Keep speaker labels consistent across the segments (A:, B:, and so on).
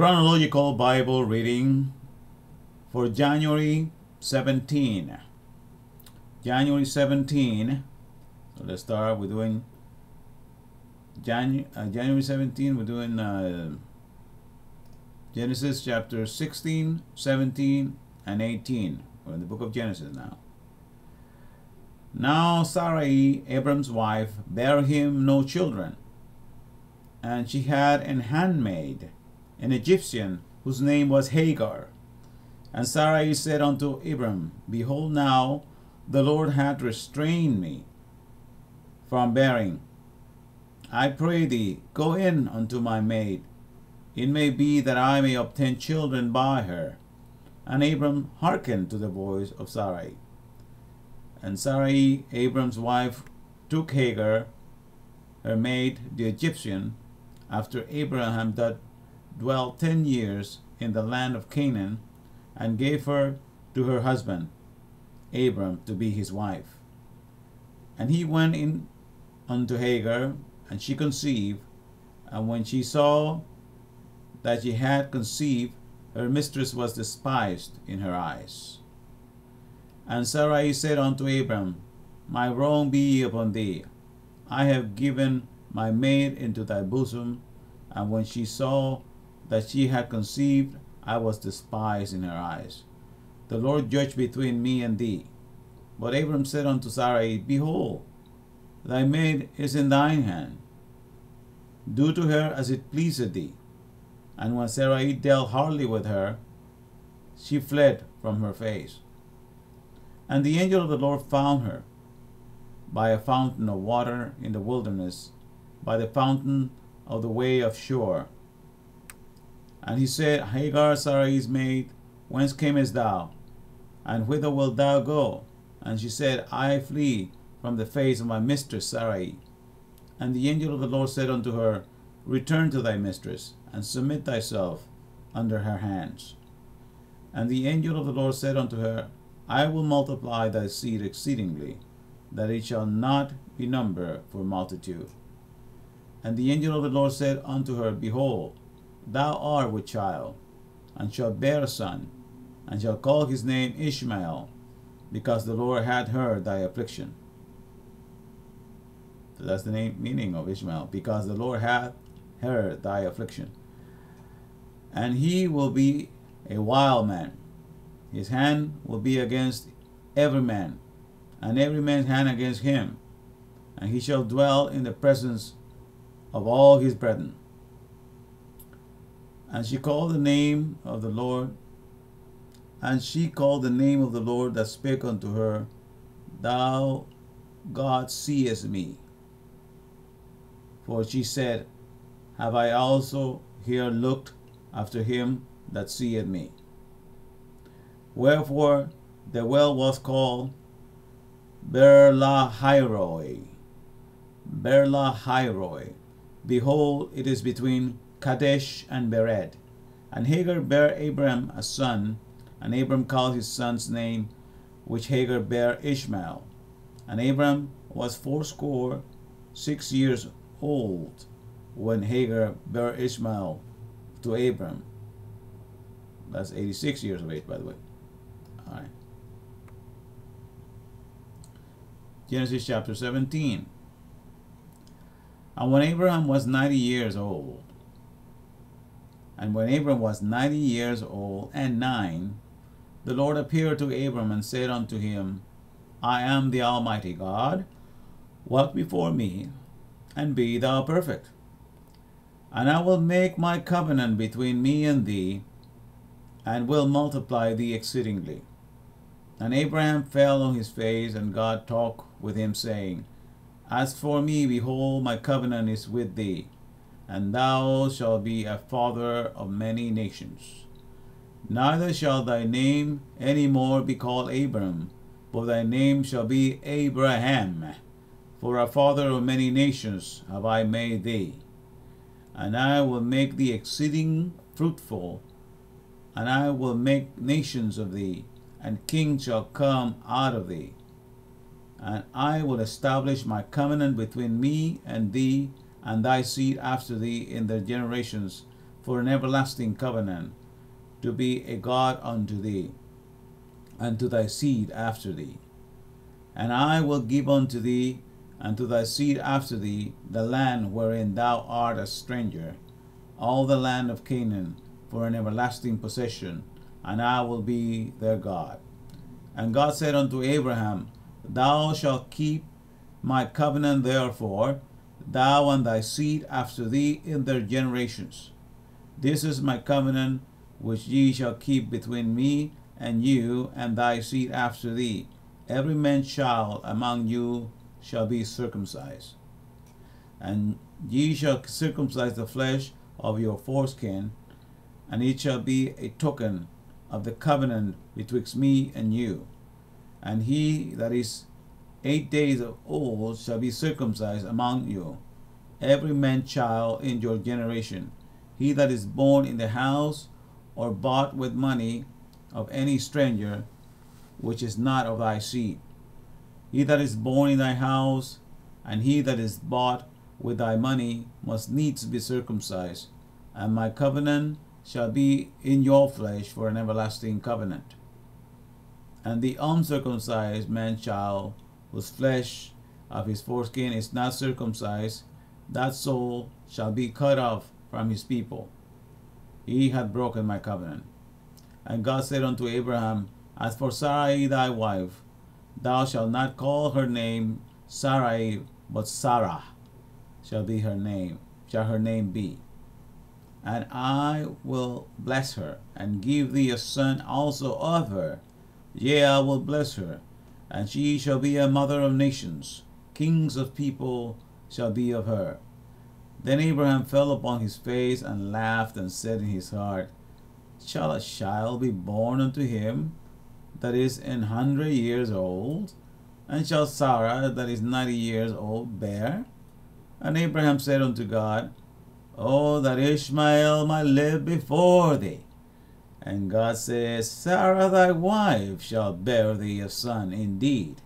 A: Chronological Bible reading for January 17. January 17. So let's start. We're doing January 17. We're doing Genesis chapter 16, 17, and 18. We're in the book of Genesis now. Now Sarai, Abram's wife, bare him no children, and she had an handmaid, an Egyptian, whose name was Hagar. And Sarai said unto Abram, Behold, now the Lord hath restrained me from bearing. I pray thee, go in unto my maid. It may be that I may obtain children by her. And Abram hearkened to the voice of Sarai. And Sarai, Abram's wife, took Hagar, her maid, the Egyptian, after Abraham dwelt 10 years in the land of Canaan, and gave her to her husband, Abram, to be his wife. And he went in unto Hagar, and she conceived. And when she saw that she had conceived, her mistress was despised in her eyes. And Sarai said unto Abram, My wrong be upon thee. I have given my maid into thy bosom. And when she saw that she had conceived, I was despised in her eyes. The Lord judge between me and thee. But Abram said unto Sarai, Behold, thy maid is in thine hand. Do to her as it pleaseth thee. And when Sarai dealt hardly with her, she fled from her face. And the angel of the Lord found her by a fountain of water in the wilderness, by the fountain of the way of Shur. And he said, Hagar, Sarai's maid, whence camest thou? And whither wilt thou go? And she said, I flee from the face of my mistress Sarai. And the angel of the Lord said unto her, Return to thy mistress, and submit thyself under her hands. And the angel of the Lord said unto her, I will multiply thy seed exceedingly, that it shall not be numbered for multitude. And the angel of the Lord said unto her, Behold, thou art with child, and shalt bear a son, and shalt call his name Ishmael, because the Lord hath heard thy affliction. So that's the meaning of Ishmael, because the Lord hath heard thy affliction. And he will be a wild man. His hand will be against every man, and every man's hand against him. And he shall dwell in the presence of all his brethren. And she called the name of the Lord, and she called the name of the Lord that spake unto her, Thou, God, seest me. For she said, Have I also here looked after him that seeth me? Wherefore the well was called Berlahairoi. Berlahairoi. Behold, it is between Kadesh and Bered. And Hagar bare Abram a son, and Abram called his son's name, which Hagar bare Ishmael. And Abram was 86 years old when Hagar bare Ishmael to Abram. That's 86 years of age, by the way. All right. Genesis chapter 17. And when Abraham was 90 years old, and nine, the Lord appeared to Abram and said unto him, I am the Almighty God. Walk before me, and be thou perfect. And I will make my covenant between me and thee, and will multiply thee exceedingly. And Abraham fell on his face, and God talked with him, saying, As for me, behold, my covenant is with thee, and thou shalt be a father of many nations. Neither shall thy name any more be called Abram, but thy name shall be Abraham. For a father of many nations have I made thee. And I will make thee exceeding fruitful, and I will make nations of thee, and kings shall come out of thee. And I will establish my covenant between me and thee, and thy seed after thee in their generations, for an everlasting covenant, to be a God unto thee, and to thy seed after thee. And I will give unto thee and to thy seed after thee the land wherein thou art a stranger, all the land of Canaan, for an everlasting possession, and I will be their God. And God said unto Abraham, Thou shalt keep my covenant therefore, thou and thy seed after thee in their generations. This is my covenant which ye shall keep between me and you and thy seed after thee. Every man child among you shall be circumcised. And ye shall circumcise the flesh of your foreskin, and it shall be a token of the covenant betwixt me and you. And he that is 8 days old shall be circumcised among you, every man child in your generation, he that is born in the house or bought with money of any stranger, which is not of thy seed. He that is born in thy house, and he that is bought with thy money, must needs be circumcised, and my covenant shall be in your flesh for an everlasting covenant. And the uncircumcised man child, whose flesh of his foreskin is not circumcised, that soul shall be cut off from his people. He hath broken my covenant. And God said unto Abraham, As for Sarai thy wife, thou shalt not call her name Sarai, but Sarah shall her name be. And I will bless her, and give thee a son also of her. Yea, I will bless her, and she shall be a mother of nations. Kings of people shall be of her. Then Abraham fell upon his face and laughed, and said in his heart, Shall a child be born unto him that is 100 years old? And shall Sarah that is 90 years old bear? And Abraham said unto God, Oh, that Ishmael might live before thee. And God says, Sarah thy wife shall bear thee a son indeed,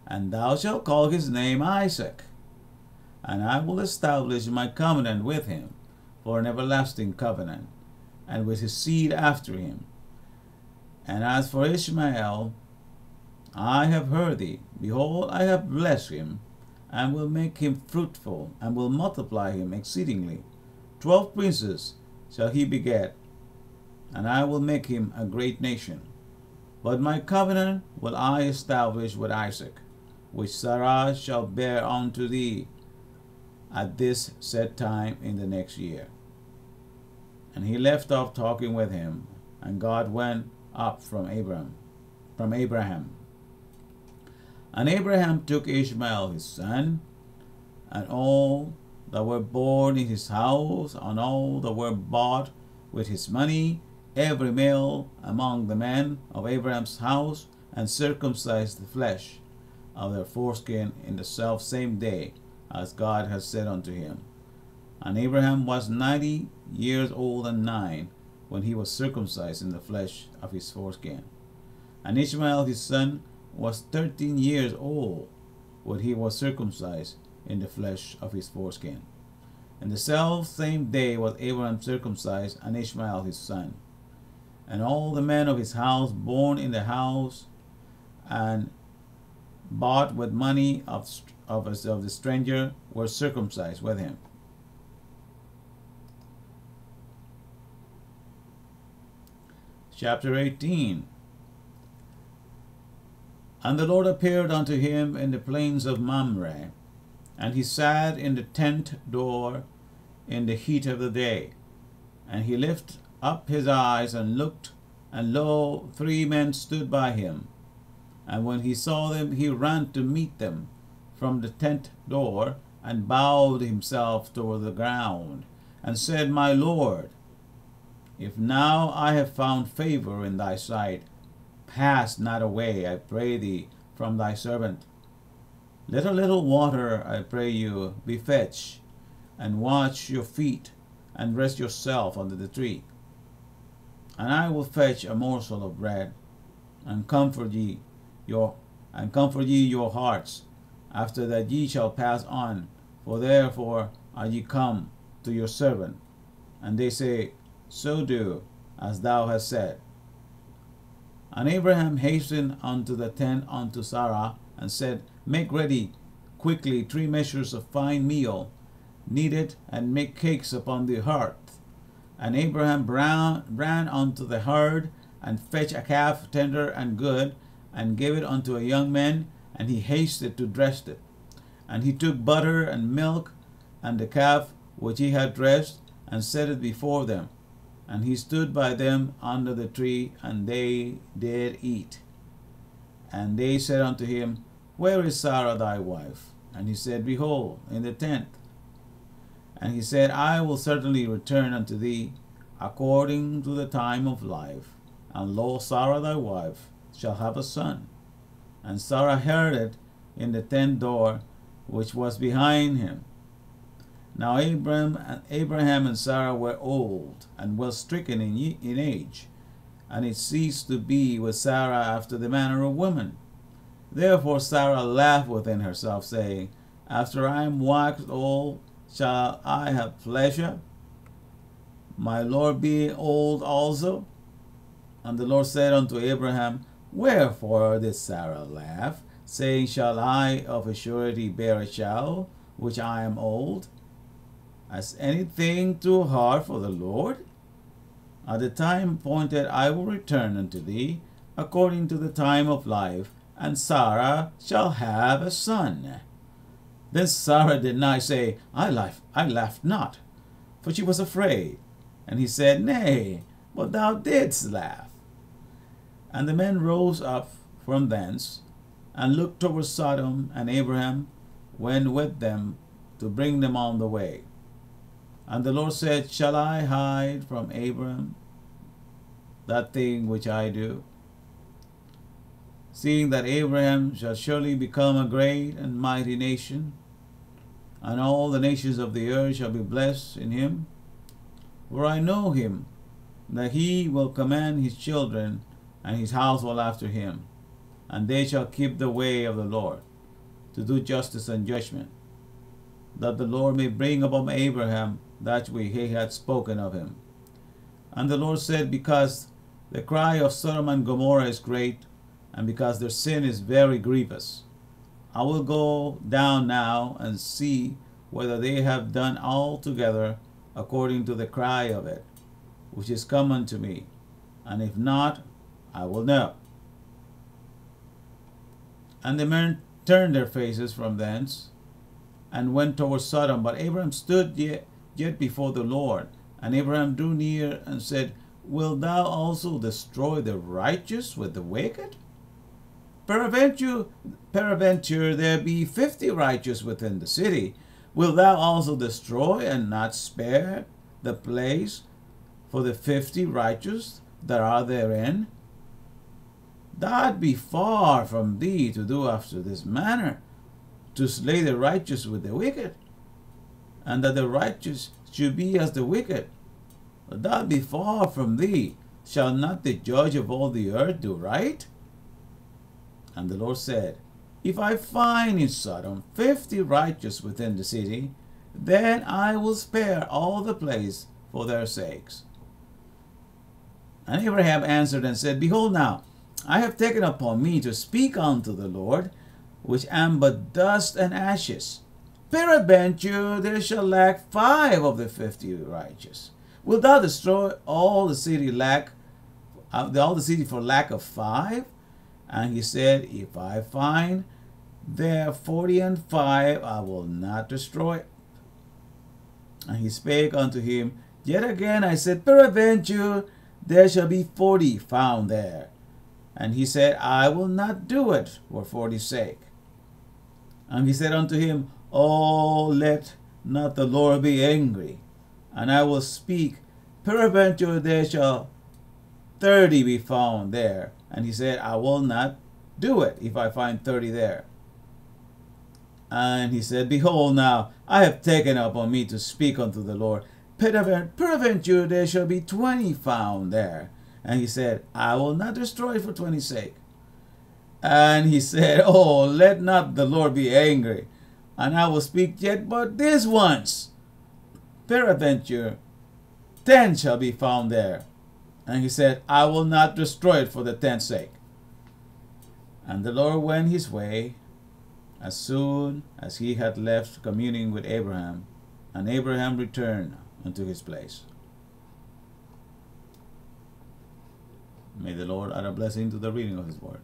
A: and thou shalt call his name Isaac. And I will establish my covenant with him for an everlasting covenant, and with his seed after him. And as for Ishmael, I have heard thee. Behold, I have blessed him, and will make him fruitful, and will multiply him exceedingly. 12 princes shall he beget, and I will make him a great nation. But my covenant will I establish with Isaac, which Sarah shall bear unto thee at this set time in the next year. And he left off talking with him, and God went up from Abraham. And Abraham took Ishmael his son, and all that were born in his house, and all that were bought with his money, every male among the men of Abraham's house, and circumcised the flesh of their foreskin in the selfsame day, as God had said unto him. And Abraham was 90 years old and 9 when he was circumcised in the flesh of his foreskin. And Ishmael his son was 13 years old when he was circumcised in the flesh of his foreskin. And the selfsame day was Abraham circumcised, and Ishmael his son. And all the men of his house born in the house and bought with money of the stranger were circumcised with him. Chapter 18. And the Lord appeared unto him in the plains of Mamre, and he sat in the tent door in the heat of the day. And he lifted up his eyes and looked, and lo, 3 men stood by him. And when he saw them, he ran to meet them from the tent door, and bowed himself toward the ground, and said, My Lord, if now I have found favor in thy sight, pass not away, I pray thee, from thy servant. Let a little water, I pray you, be fetched, and wash your feet, and rest yourself under the tree. And I will fetch a morsel of bread, and comfort ye your hearts, after that ye shall pass on, for therefore are ye come to your servant. And they say, So do, as thou hast said. And Abraham hastened unto the tent unto Sarah, and said, Make ready quickly 3 measures of fine meal, knead it, and make cakes upon the hearth. And Abraham ran unto the herd, and fetched a calf tender and good, and gave it unto a young man, and he hasted to dress it. And he took butter and milk, and the calf which he had dressed, and set it before them. And he stood by them under the tree, and they did eat. And they said unto him, Where is Sarah thy wife? And he said, Behold, in the tent. And he said, I will certainly return unto thee according to the time of life. And lo, Sarah thy wife shall have a son. And Sarah heard it in the tent door which was behind him. Now Abraham and Sarah were old, and well stricken in age, and it ceased to be with Sarah after the manner of women. Therefore Sarah laughed within herself, saying, After I am waxed old, shall I have pleasure, my Lord being old also? And the Lord said unto Abraham, Wherefore did Sarah laugh, saying, Shall I of a surety bear a child, which I am old? Is anything too hard for the Lord? At the time appointed I will return unto thee, according to the time of life, and Sarah shall have a son. Then Sarah did not say, I laughed not, for she was afraid. And he said, Nay, but thou didst laugh. And the men rose up from thence, and looked toward Sodom, and Abraham went with them to bring them on the way. And the Lord said, Shall I hide from Abraham that thing which I do? Seeing that Abraham shall surely become a great and mighty nation, and all the nations of the earth shall be blessed in him. For I know him, that he will command his children and his household after him, and they shall keep the way of the Lord, to do justice and judgment, that the Lord may bring upon Abraham that which he had spoken of him. And the Lord said, Because the cry of Sodom and Gomorrah is great, and because their sin is very grievous, I will go down now and see whether they have done altogether according to the cry of it, which is come unto me, and if not, I will know. And the men turned their faces from thence, and went toward Sodom. But Abraham stood yet before the Lord. And Abraham drew near and said, Wilt thou also destroy the righteous with the wicked? Peradventure there be 50 righteous within the city. Wilt thou also destroy and not spare the place for the 50 righteous that are therein? That be far from thee to do after this manner, to slay the righteous with the wicked, and that the righteous should be as the wicked. But that be far from thee. Shall not the judge of all the earth do right? And the Lord said, If I find in Sodom 50 righteous within the city, then I will spare all the place for their sakes. And Abraham answered and said, Behold now, I have taken upon me to speak unto the Lord, which am but dust and ashes. Peradventure there shall lack 5 of the 50 righteous. Wilt thou destroy all the city for lack of 5? And he said, If I find there 40 and 5, I will not destroy it. And he spake unto him, Yet again I said, Peradventure there shall be 40 found there. And he said, I will not do it for 40's sake. And he said unto him, Oh, let not the Lord be angry, and I will speak. Peradventure there shall 30 be found there. And he said, I will not do it if I find 30 there. And he said, Behold now, I have taken upon me to speak unto the Lord. Peradventure there shall be 20 found there. And he said, I will not destroy it for 20's sake. And he said, Oh, let not the Lord be angry, and I will speak yet but this once. Peradventure tent shall be found there. And he said, I will not destroy it for the tent's sake. And the Lord went his way as soon as he had left communing with Abraham, and Abraham returned unto his place. May the Lord add a blessing to the reading of his word.